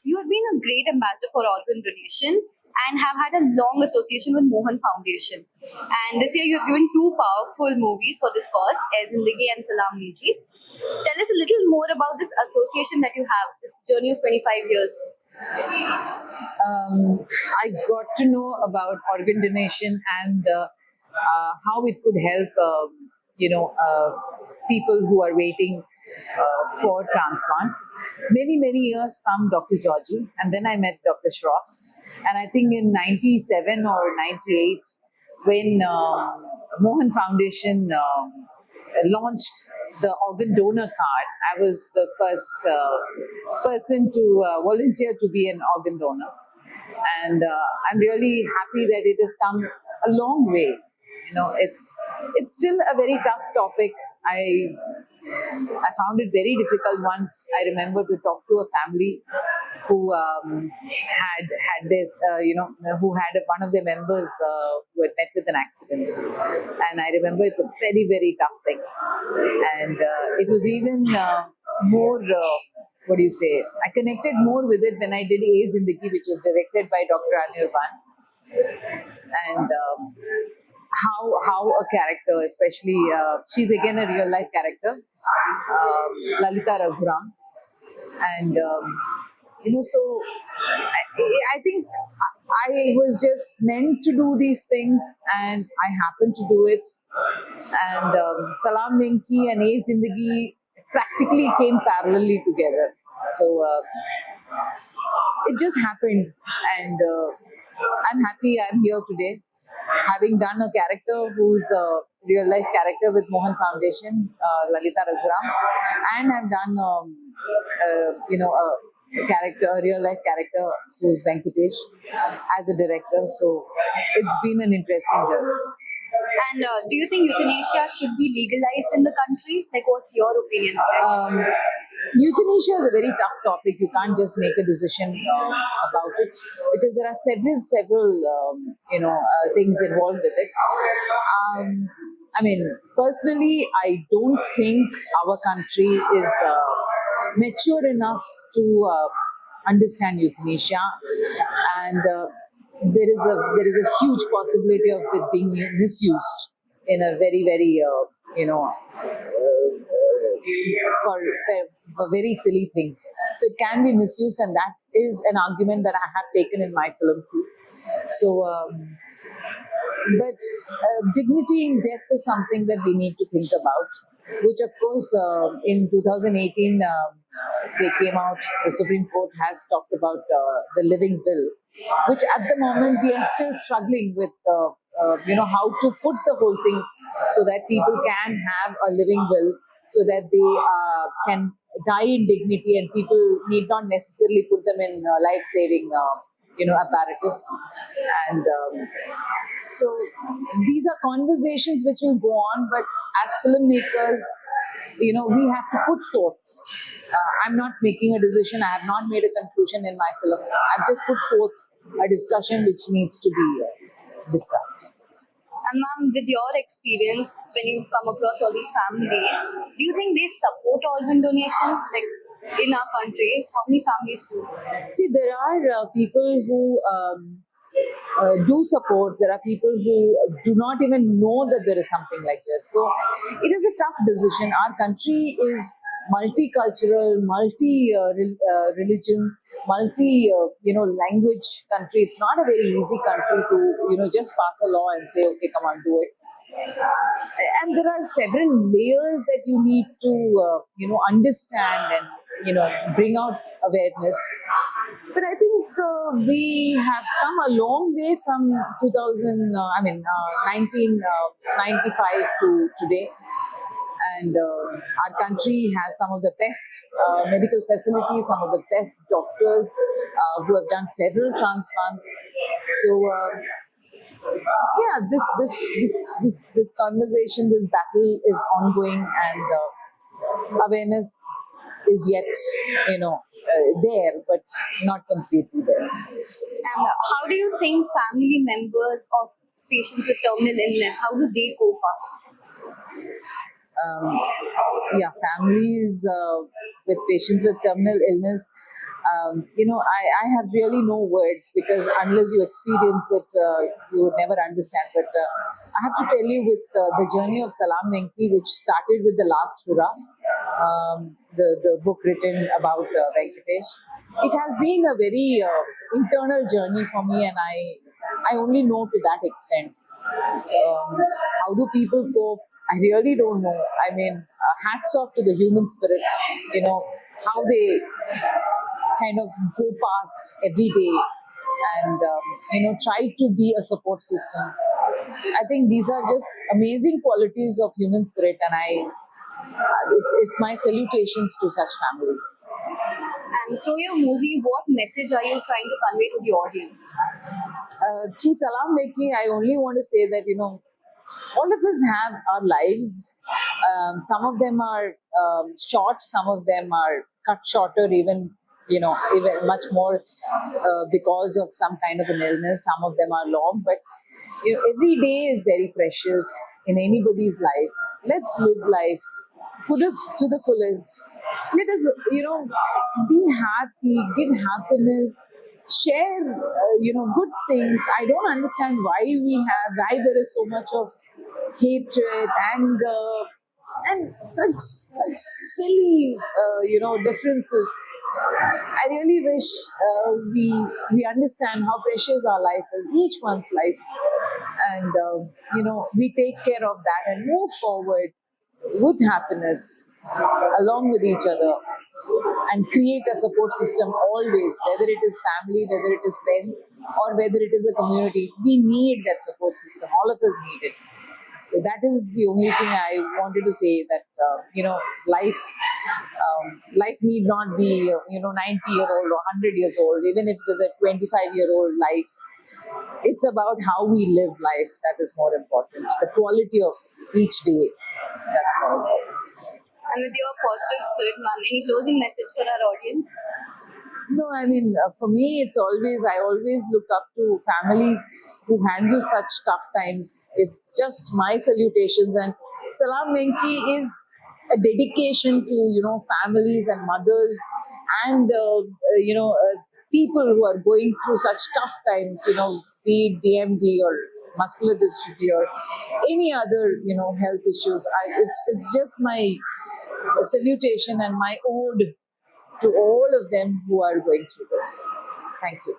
You have been a great ambassador for organ donation and have had a long association with Mohan Foundation. And this year you have given two powerful movies for this cause, Zindagi and Salam. Tell us a little more about this association that you have, this journey of 25 years. I got to know about organ donation and how it could help, people who are waiting for transplant. Many years from Dr. Georgie, and then I met Dr. Shroff. And I think in 97 or 98, when Mohan Foundation launched the organ donor card, I was the first person to volunteer to be an organ donor. And I'm really happy that it has come a long way. It's still a very tough topic. I found it very difficult once. I remember to talk to a family who had this, who had one of their members who had met with an accident, and I remember it's a very tough thing, and it was even more. I connected more with it when I did Zindagi, which was directed by Dr. Anirban, and how a character, especially she's again a real life character, Lalita Raghuram, and so I think I was just meant to do these things, and I happened to do it. And Salam, Venky, and Zindagi practically came parallelly together. So it just happened, and I'm happy I'm here today, having done a character who's a real life character with Mohan Foundation, Lalita Raghuram, and I've done a real life character who's Venkatesh as a director. So it's been an interesting journey. And do you think euthanasia should be legalized in the country? Like, what's your opinion? Euthanasia is a very tough topic. You can't just make a decision about it, because there are several things involved with it. Personally, I don't think our country is mature enough to understand euthanasia, and there is a huge possibility of it being misused in a very for very silly things. So it can be misused, and that is an argument that I have taken in my film too. So, but dignity in death is something that we need to think about, which of course in 2018 they came out, the Supreme Court has talked about the living will, which at the moment we are still struggling with, how to put the whole thing so that people can have a living will, so that they can die in dignity, and people need not necessarily put them in life-saving, apparatus. And so these are conversations which will go on, but as filmmakers, we have to put forth. I'm not making a decision. I have not made a conclusion in my film. I've just put forth a discussion which needs to be discussed. And ma'am, with your experience, when you've come across all these families, do you think they support organ donation? Like in our country, how many families do? See, there are people who do support. There are people who do not even know that there is something like this. So it is a tough decision. Our country is multicultural, multi-religion, language country. It's not a very easy country to, just pass a law and say, okay, come on, do it. And there are several layers that you need to, understand and, bring out awareness. But I think we have come a long way from 1995 to today. And our country has some of the best medical facilities, some of the best doctors who have done several transplants. So, this conversation, this battle is ongoing, and awareness is yet, there, but not completely there. And how do you think family members of patients with terminal illness, how do they cope up? Families with patients with terminal illness, I have really no words, because unless you experience it, you would never understand. But I have to tell you, with the journey of Salam Venky, which started with The Last Hurrah, the book written about Venkatesh, it has been a very internal journey for me, and I only know to that extent. How do people cope? I really don't know. I mean, hats off to the human spirit, how they kind of go past every day and, try to be a support system. I think these are just amazing qualities of human spirit, and it's my salutations to such families. And through your movie, what message are you trying to convey to the audience? Through Salam Venky, I only want to say that, all of us have our lives. Some of them are short, some of them are cut shorter, even much more because of some kind of an illness. Some of them are long, but every day is very precious in anybody's life. Let's live life to the fullest. Let us, be happy, give happiness, share, good things. I don't understand why there is so much of hatred, anger, and such silly, differences. I really wish we understand how precious our life is, each one's life, and we take care of that and move forward with happiness, along with each other, and create a support system always, whether it is family, whether it is friends, or whether it is a community. We need that support system. All of us need it. So that is the only thing I wanted to say, that life need not be 90-year-old or 100 years old. Even if there's a 25-year-old life, it's about how we live life that is more important. The quality of each day, that's more important. And with your positive spirit, ma'am, any closing message for our audience? No, I mean, for me, I always look up to families who handle such tough times. It's just my salutations. And Salam Venky is a dedication to, families and mothers and, people who are going through such tough times, be it DMD or muscular dystrophy or any other, health issues. It's just my salutation and my ode to all of them who are going through this. Thank you.